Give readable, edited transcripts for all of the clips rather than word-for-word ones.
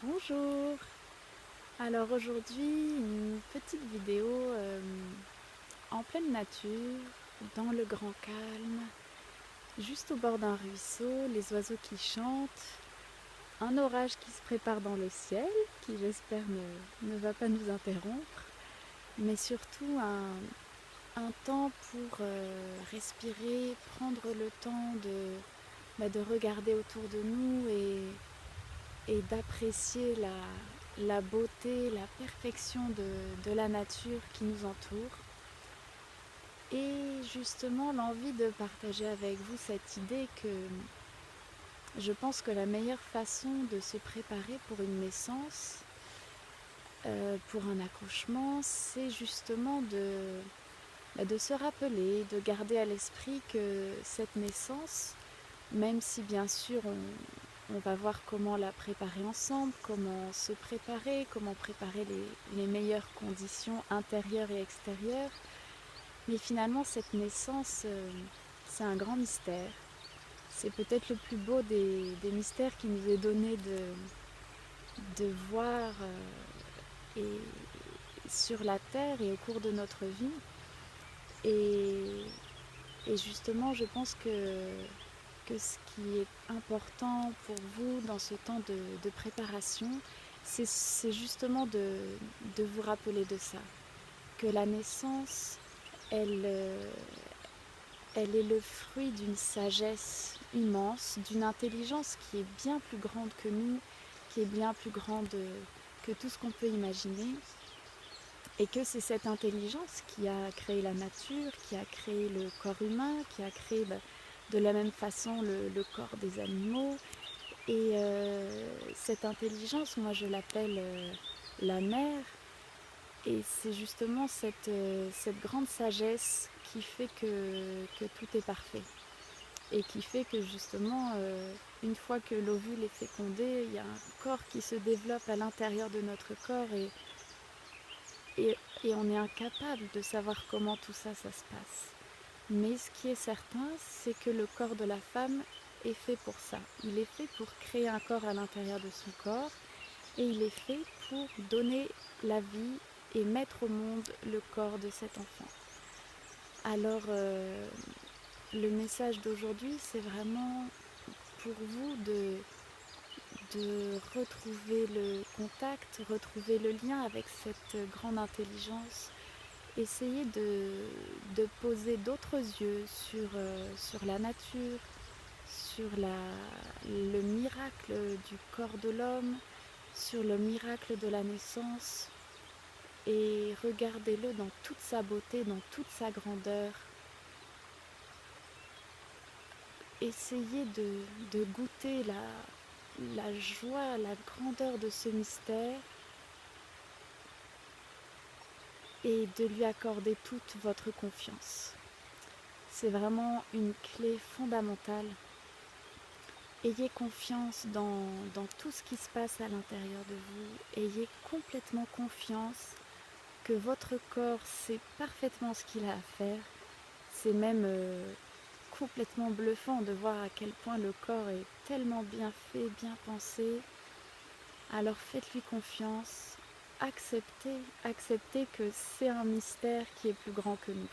Bonjour! Alors aujourd'hui, une petite vidéo en pleine nature, dans le grand calme, juste au bord d'un ruisseau, les oiseaux qui chantent, un orage qui se prépare dans le ciel, qui j'espère ne va pas nous interrompre, mais surtout un temps pour respirer, prendre le temps de regarder autour de nous et d'apprécier la beauté, la perfection de la nature qui nous entoure. Et justement l'envie de partager avec vous cette idée que je pense que la meilleure façon de se préparer pour une naissance, pour un accouchement, c'est justement de se rappeler, de garder à l'esprit que cette naissance, même si bien sûr on va voir comment la préparer ensemble, comment se préparer, comment préparer les meilleures conditions intérieures et extérieures. Mais finalement, cette naissance, c'est un grand mystère. C'est peut-être le plus beau des mystères qui nous est donné de voir et sur la Terre et au cours de notre vie. Et justement, je pense que ce qui est important pour vous dans ce temps de préparation, c'est justement de vous rappeler de ça. Que la naissance, elle, elle est le fruit d'une sagesse immense, d'une intelligence qui est bien plus grande que nous, qui est bien plus grande que tout ce qu'on peut imaginer. Et que c'est cette intelligence qui a créé la nature, qui a créé le corps humain, qui a créé de la même façon le corps des animaux. Et cette intelligence, moi je l'appelle la mère. Et c'est justement cette grande sagesse qui fait que tout est parfait. Et qui fait que justement, une fois que l'ovule est fécondé, il y a un corps qui se développe à l'intérieur de notre corps et on est incapable de savoir comment tout ça, ça se passe. Mais ce qui est certain, c'est que le corps de la femme est fait pour ça. Il est fait pour créer un corps à l'intérieur de son corps et il est fait pour donner la vie et mettre au monde le corps de cet enfant. Alors, le message d'aujourd'hui, c'est vraiment pour vous de retrouver le contact, retrouver le lien avec cette grande intelligence. Essayez de poser d'autres yeux sur la nature, sur le miracle du corps de l'homme, sur le miracle de la naissance, et regardez-le dans toute sa beauté, dans toute sa grandeur. Essayez de goûter la joie, la grandeur de ce mystère et de lui accorder toute votre confiance. C'est vraiment une clé fondamentale. Ayez confiance dans tout ce qui se passe à l'intérieur de vous. Ayez complètement confiance que votre corps sait parfaitement ce qu'il a à faire. C'est même complètement bluffant de voir à quel point le corps est tellement bien fait, bien pensé. Alors faites-lui confiance, acceptez que c'est un mystère qui est plus grand que nous.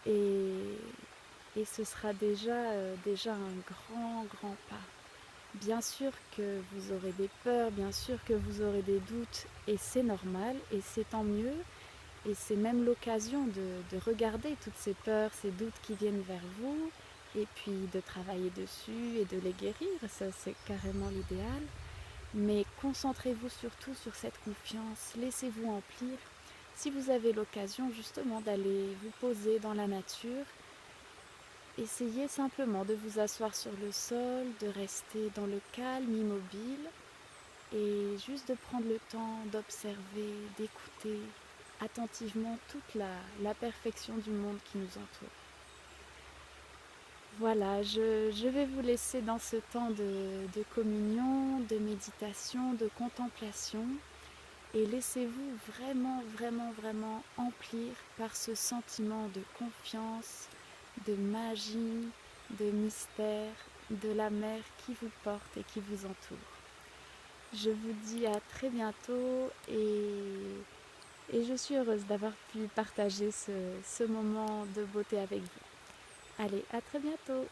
Et ce sera déjà un grand pas. Bien sûr que vous aurez des peurs, bien sûr que vous aurez des doutes, et c'est normal, et c'est tant mieux. Et c'est même l'occasion de regarder toutes ces peurs, ces doutes qui viennent vers vous, et puis de travailler dessus et de les guérir, ça c'est carrément l'idéal. Mais concentrez-vous surtout sur cette confiance, laissez-vous emplir. Si vous avez l'occasion justement d'aller vous poser dans la nature, essayez simplement de vous asseoir sur le sol, de rester dans le calme, immobile, et juste de prendre le temps d'observer, d'écouter attentivement toute la perfection du monde qui nous entoure. Voilà, je vais vous laisser dans ce temps de communion, de méditation, de contemplation, et laissez-vous vraiment emplir par ce sentiment de confiance, de magie, de mystère, de la mer qui vous porte et qui vous entoure. Je vous dis à très bientôt et je suis heureuse d'avoir pu partager ce moment de beauté avec vous. Allez, à très bientôt!